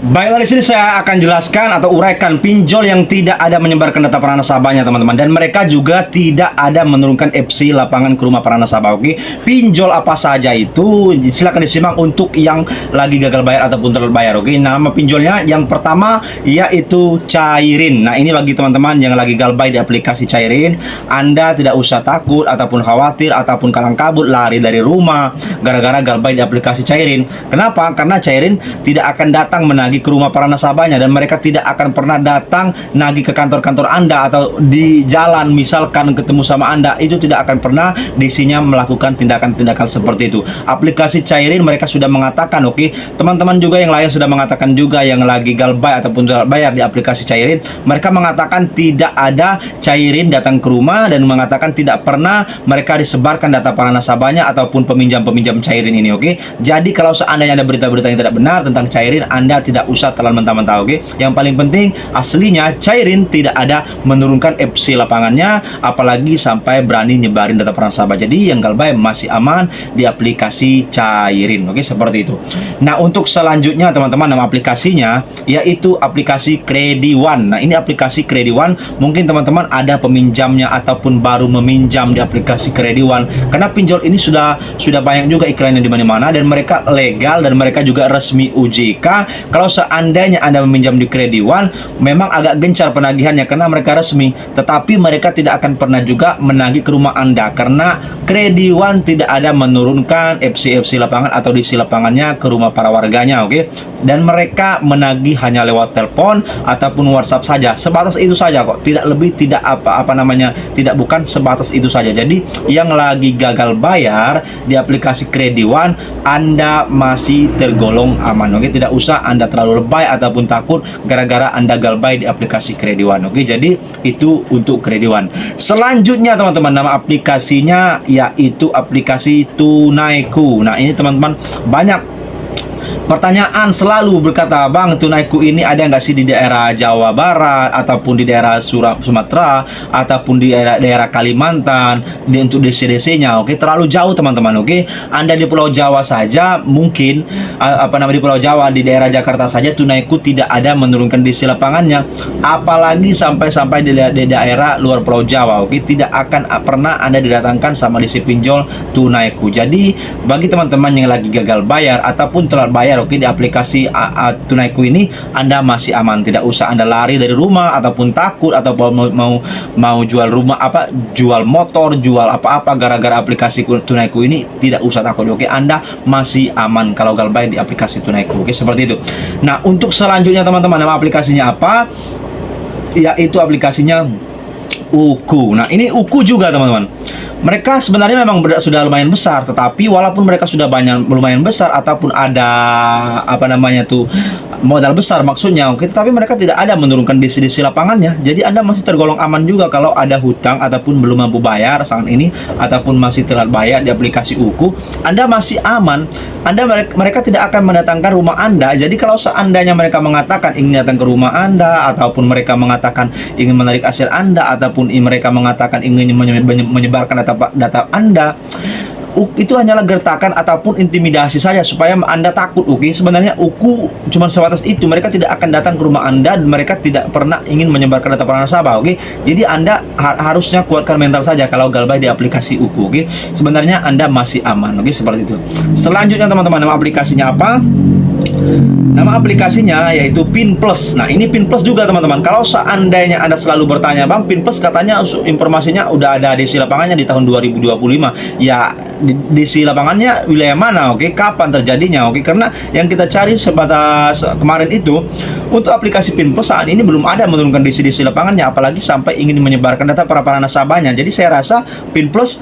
Baiklah, di sini saya akan jelaskan atau uraikan pinjol yang tidak ada menyebarkan data para nasabahnya, teman-teman, dan mereka juga tidak ada menurunkan FC lapangan ke rumah para nasabah. Oke, pinjol apa saja itu? Silakan disimak untuk yang lagi gagal bayar ataupun telat bayar. Oke, nama pinjolnya yang pertama yaitu Cairin. Nah, ini bagi teman-teman yang lagi gagal bayar di aplikasi Cairin, Anda tidak usah takut ataupun khawatir ataupun kalang kabut lari dari rumah gara-gara gagal bayar di aplikasi Cairin. Kenapa? Karena Cairin tidak akan datang menagih ke rumah para nasabahnya, dan mereka tidak akan pernah datang nagih ke kantor-kantor Anda atau di jalan misalkan ketemu sama Anda, itu tidak akan pernah disinya melakukan tindakan-tindakan seperti itu. Aplikasi Cairin mereka sudah mengatakan, oke, teman-teman juga yang lain sudah mengatakan juga yang lagi galbay ataupun bayar di aplikasi Cairin, mereka mengatakan tidak ada Cairin datang ke rumah dan mengatakan tidak pernah mereka disebarkan data para nasabahnya ataupun peminjam-peminjam Cairin ini. Oke, jadi kalau seandainya ada berita-berita yang tidak benar tentang Cairin, Anda tidak usah telan mentah-mentah. Oke, yang paling penting aslinya Cairin tidak ada menurunkan FC lapangannya, apalagi sampai berani nyebarin data para nasabah. Jadi yang galbay masih aman di aplikasi Cairin. Oke, seperti itu. Nah, untuk selanjutnya teman-teman, nama aplikasinya yaitu aplikasi Krediwan. Nah, ini aplikasi Krediwan, mungkin teman-teman ada peminjamnya ataupun baru meminjam di aplikasi Krediwan, karena pinjol ini sudah banyak juga iklannya di mana-mana dan mereka legal dan mereka juga resmi OJK. Kalau seandainya Anda meminjam di Krediwan, memang agak gencar penagihannya karena mereka resmi, tetapi mereka tidak akan pernah juga menagih ke rumah Anda karena Krediwan tidak ada menurunkan FC lapangan atau diisi lapangannya ke rumah para warganya. Oke, dan mereka menagih hanya lewat telepon ataupun WhatsApp saja, sebatas itu saja kok, tidak lebih, tidak tidak, bukan sebatas itu saja. Jadi yang lagi gagal bayar di aplikasi Krediwan, Anda masih tergolong aman. Oke, tidak usah Anda terlalu lebay ataupun takut gara-gara Anda galbay di aplikasi Krediwan. Oke, jadi itu untuk Krediwan. Selanjutnya teman-teman, nama aplikasinya yaitu aplikasi Tunaiku. Nah, ini teman-teman banyak pertanyaan selalu berkata, Bang, Tunaiku ini ada nggak sih di daerah Jawa Barat ataupun di daerah Sumatera ataupun di daerah Kalimantan untuk DC-DC-nya. Oke, terlalu jauh teman-teman. Oke, Anda di Pulau Jawa saja mungkin di Pulau Jawa, di daerah Jakarta saja Tunaiku tidak ada menurunkan DC lapangannya, apalagi sampai di daerah luar Pulau Jawa. Oke, tidak akan pernah Anda didatangkan sama DC pinjol Tunaiku. Jadi bagi teman-teman yang lagi gagal bayar ataupun telat bayar, oke, di aplikasi Tunaiku ini Anda masih aman. Tidak usah Anda lari dari rumah ataupun takut atau mau jual rumah, jual motor, jual apa-apa gara-gara aplikasi Tunaiku ini. Tidak usah takut. Oke, Anda masih aman kalau galbay di aplikasi Tunaiku. Oke, seperti itu. Nah, untuk selanjutnya teman-teman, nama aplikasinya apa? Yaitu aplikasinya Uku. Nah, ini Uku juga teman-teman. Mereka sebenarnya memang sudah lumayan besar, tetapi walaupun mereka sudah lumayan besar ataupun ada modal besar maksudnya, oke, tetapi mereka tidak ada menurunkan DC lapangannya. Jadi Anda masih tergolong aman juga kalau ada hutang ataupun belum mampu bayar saat ini ataupun masih telat bayar di aplikasi Uku, Anda masih aman. Mereka tidak akan mendatangkan rumah Anda. Jadi kalau seandainya mereka mengatakan ingin datang ke rumah Anda ataupun mereka mengatakan ingin menarik aset Anda ataupun mereka mengatakan ingin menyebarkan data Anda, itu hanyalah gertakan ataupun intimidasi saja supaya Anda takut. Oke, sebenarnya Uku cuma sebatas itu. Mereka tidak akan datang ke rumah Anda dan mereka tidak pernah ingin menyebarkan data para nasabah. Oke, jadi Anda harusnya kuatkan mental saja kalau galbay di aplikasi Uku. Oke, sebenarnya Anda masih aman. Oke, seperti itu. Selanjutnya teman-teman, nama aplikasinya apa? Nama aplikasinya yaitu Pin Plus. Nah, ini Pin Plus juga teman-teman. Kalau seandainya Anda selalu bertanya, Bang, Pin Plus katanya informasinya udah ada di lapangannya di tahun 2025. Ya, di lapangannya wilayah mana? Oke, kapan terjadinya? Oke, karena yang kita cari sebatas kemarin itu untuk aplikasi Pin Plus saat ini belum ada menurunkan DC lapangannya, apalagi sampai ingin menyebarkan data para nasabahnya. Jadi saya rasa Pin Plus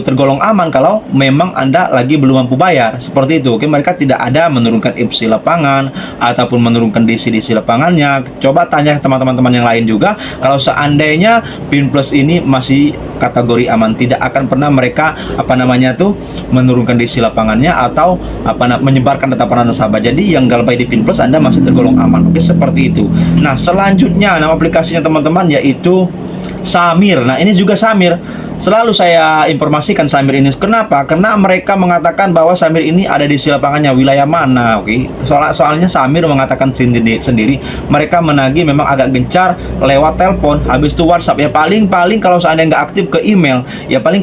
tergolong aman kalau memang Anda lagi belum mampu bayar. Seperti itu. Oke, mereka tidak ada menurunkan FC lapangan ataupun menurunkan DC lapangannya. Coba tanya teman-teman yang lain juga, kalau seandainya Pin Plus ini masih kategori aman, tidak akan pernah mereka menurunkan DC lapangannya atau menyebarkan data para nasabah. Jadi yang galbay di Pin Plus Anda masih tergolong aman. Oke, seperti itu. Nah, selanjutnya nama aplikasinya teman-teman yaitu Samir. Nah, ini juga Samir. selalu saya informasikan Samir ini. Kenapa? Karena mereka mengatakan bahwa Samir ini ada di isi lapangannya, wilayah mana, oke? Soalnya Samir mengatakan sendiri, mereka menagih memang agak gencar lewat telepon, habis itu WhatsApp. Ya paling kalau seandainya nggak aktif ke email, ya paling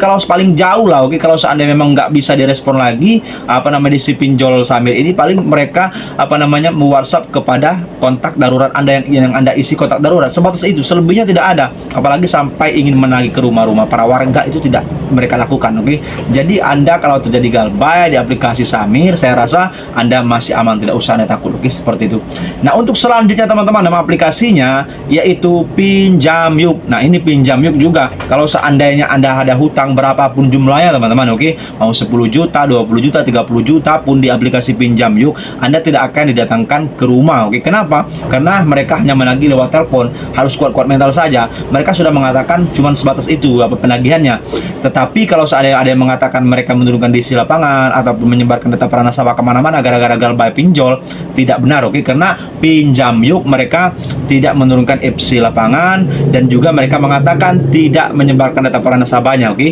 jauh lah, oke? Kalau seandainya memang nggak bisa direspon lagi, di si pinjol Samir ini, paling mereka WhatsApp kepada kontak darurat Anda yang Anda isi kontak darurat, sebatas itu, selebihnya tidak ada. Apalagi sampai ingin menagih ke rumah-rumah para warga, itu tidak mereka lakukan, oke? Jadi Anda kalau terjadi galbay di aplikasi Samir, saya rasa Anda masih aman, tidak usah Anda takut, oke? Seperti itu. Nah, untuk selanjutnya teman-teman, nama aplikasinya yaitu Pinjam Yuk. Nah, ini Pinjam Yuk juga. Kalau seandainya Anda ada hutang berapapun jumlahnya teman-teman, oke? Mau 10 juta, 20 juta, 30 juta pun di aplikasi Pinjam Yuk, Anda tidak akan didatangkan ke rumah, oke? Kenapa? Karena mereka hanya menagih lewat telepon. Harus kuat-kuat mental saja. Mereka sudah mengatakan cuma sebatas itu penagihannya. Tetapi kalau seandainya ada yang mengatakan mereka menurunkan di isi lapangan ataupun menyebarkan data para nasabah kemana-mana gara-gara galbay pinjol, tidak benar, oke? Karena Pinjam Yuk mereka tidak menurunkan isi lapangan, dan juga mereka mengatakan tidak menyebarkan data para nasabahnya, oke?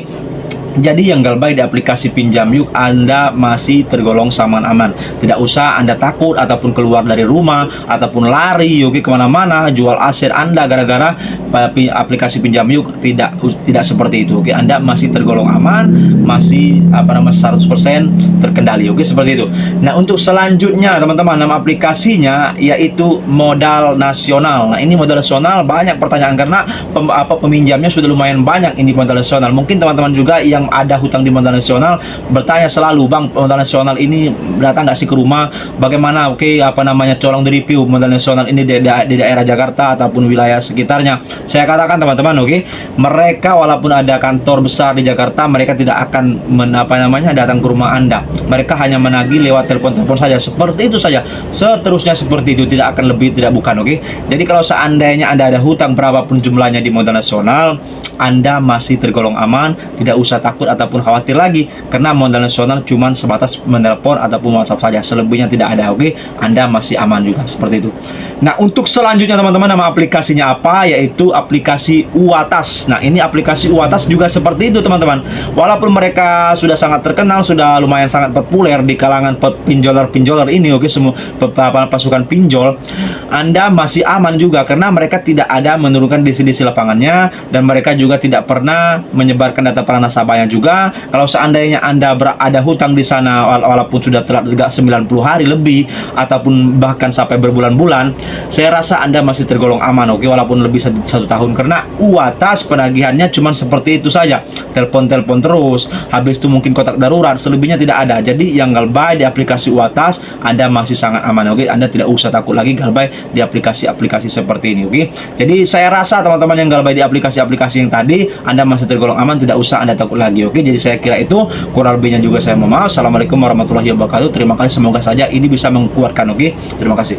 Jadi yang galbay di aplikasi Pinjam Yuk, Anda masih tergolong aman-aman. Tidak usah Anda takut ataupun keluar dari rumah ataupun lari, oke, kemana-mana jual aset Anda gara-gara aplikasi Pinjam Yuk. Tidak seperti itu, oke? Anda masih tergolong aman, masih 100% terkendali, oke? Seperti itu. Nah, untuk selanjutnya teman-teman, nama aplikasinya yaitu Modal Nasional. Nah, ini Modal Nasional banyak pertanyaan karena peminjamnya sudah lumayan banyak. Ini Modal Nasional. Mungkin teman-teman juga yang ada hutang di Modal Nasional bertanya selalu, Bang, Modal Nasional ini datang nggak sih ke rumah? Bagaimana, oke, tolong di-review Modal Nasional ini di daerah Jakarta ataupun wilayah sekitarnya. Saya katakan teman-teman, oke, mereka walaupun ada kantor besar di Jakarta, mereka tidak akan datang ke rumah Anda. Mereka hanya menagih lewat telepon-telepon saja. Seperti itu saja. Seterusnya seperti itu, tidak akan lebih, tidak bukan, oke? Jadi kalau seandainya Anda ada hutang berapapun jumlahnya di Modal Nasional, Anda masih tergolong aman, tidak usah takut ataupun khawatir lagi, karena Modal Nasional cuma sebatas menelpon ataupun WhatsApp saja, selebihnya tidak ada, oke? Anda masih aman juga, seperti itu. Nah, untuk selanjutnya teman-teman, nama aplikasinya apa? Yaitu aplikasi Uwatas. Nah, ini aplikasi Uwatas juga seperti itu teman-teman. Walaupun mereka sudah sangat terkenal, sudah lumayan sangat populer di kalangan pinjoler ini, oke, semua pasukan pinjol, Anda masih aman juga karena mereka tidak ada menurunkan di lapangannya, dan mereka juga tidak pernah menyebarkan data para nasabahnya juga. Kalau seandainya Anda ada hutang di sana walaupun sudah telat 90 hari lebih ataupun bahkan sampai berbulan-bulan, saya rasa Anda masih tergolong aman, oke, walaupun lebih satu tahun, karena Uwatas penagihannya cuma seperti itu saja, telepon-telepon terus, habis itu mungkin kotak darurat, selebihnya tidak ada. Jadi yang galbay di aplikasi Uwatas, Anda masih sangat aman, oke? Anda tidak usah takut lagi galbay di aplikasi-aplikasi seperti ini, oke? Jadi saya rasa teman-teman yang galbay di aplikasi-aplikasi yang tadi, Anda masih tergolong aman, tidak usah Anda takut lagi, oke? Jadi saya kira itu, kurang lebihnya juga saya mohon maaf. Assalamualaikum warahmatullahi wabarakatuh. Terima kasih, semoga saja ini bisa menguatkan, oke? Terima kasih.